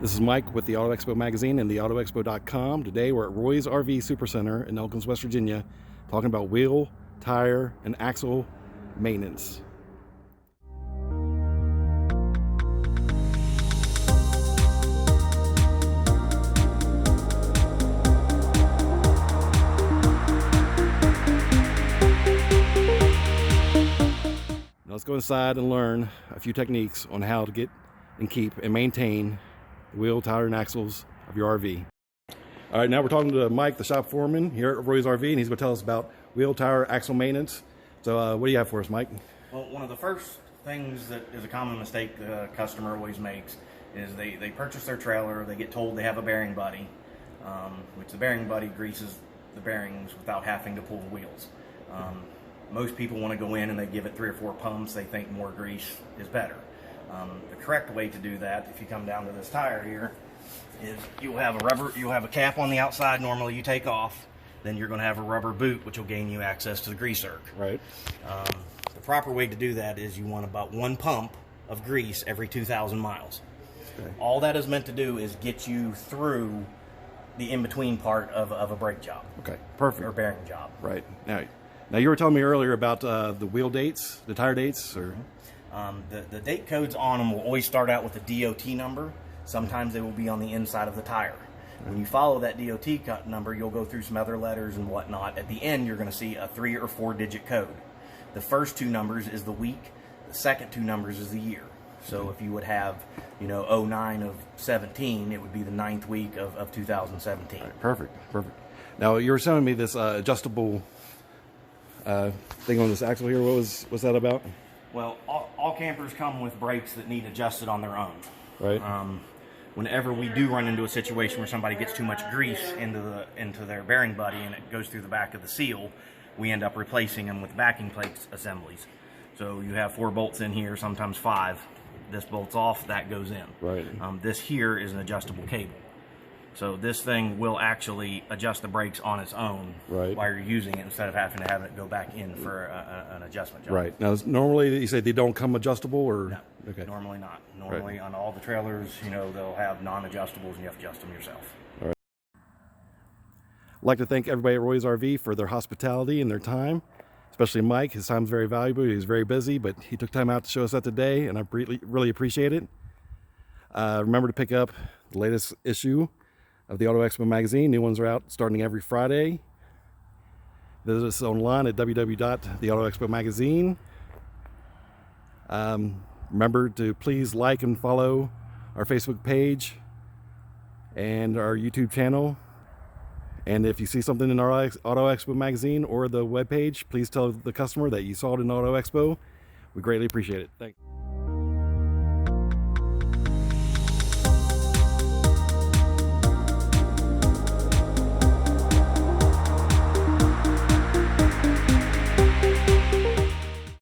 This is Mike with the Auto Expo magazine and the AutoExpo.com. Today we're at Roy's RV Supercenter in Elkins, West Virginia, talking about wheel, tire, and axle maintenance. Now let's go inside and learn a few techniques on how to get and keep and maintain the wheel, tire, and axles of your RV. All right, now we're talking to Mike, the shop foreman here at Roy's RV, and he's going to tell us about wheel, tire, axle maintenance. So what do you have for us, Mike? Well, one of the first things that is a common mistake the customer always makes is they purchase their trailer, they get told they have a bearing buddy, which the bearing buddy greases the bearings without having to pull the wheels. Most people want to go in and they give it 3 or 4 pumps. They think more grease is better. The correct way to do that, if you come down to this tire here, is you'll have a cap on the outside normally you take off, then you're going to have a rubber boot which will gain you access to the grease zerk. Right. The proper way to do that is you want about 1 pump of grease every 2,000 miles. Okay. All that is meant to do is get you through the in-between part of a brake job. Okay, perfect. Or bearing job. Right. Now you were telling me earlier about the wheel dates, the tire dates, or... The date codes on them will always start out with a DOT number. Sometimes they will be on the inside of the tire. When you follow that DOT number, you'll go through some other letters and whatnot. At the end, you're going to see a 3 or 4 digit code. The first 2 numbers is the week. The second 2 numbers is the year. So if you would have, 09 of 17, it would be the 9th week of 2017. Right, perfect. Now you were telling me this adjustable thing on this axle here. What's that about? Well, all campers come with brakes that need adjusted on their own. Right. Whenever we do run into a situation where somebody gets too much grease into their bearing buddy and it goes through the back of the seal, we end up replacing them with backing plate assemblies. So you have 4 bolts in here, sometimes 5. This bolt's off, that goes in. Right. This here is an adjustable cable. So this thing will actually adjust the brakes on its own while you're using it instead of having to have it go back in for an adjustment job. Right. Now, normally you say they don't come adjustable, or? No, okay. Normally not. Normally on all the trailers, they'll have non-adjustables and you have to adjust them yourself. All right. I'd like to thank everybody at Roy's RV for their hospitality and their time, especially Mike. His time's very valuable. He's very busy, but he took time out to show us that today, and I really appreciate it. Remember to pick up the latest issue of the Auto Expo magazine. New ones are out starting every Friday. Visit us online at www.theautoexpomagazine. Remember to please like and follow our Facebook page and our YouTube channel. And if you see something in our Auto Expo magazine or the webpage, please tell the customer that you saw it in Auto Expo. We greatly appreciate it. Thanks.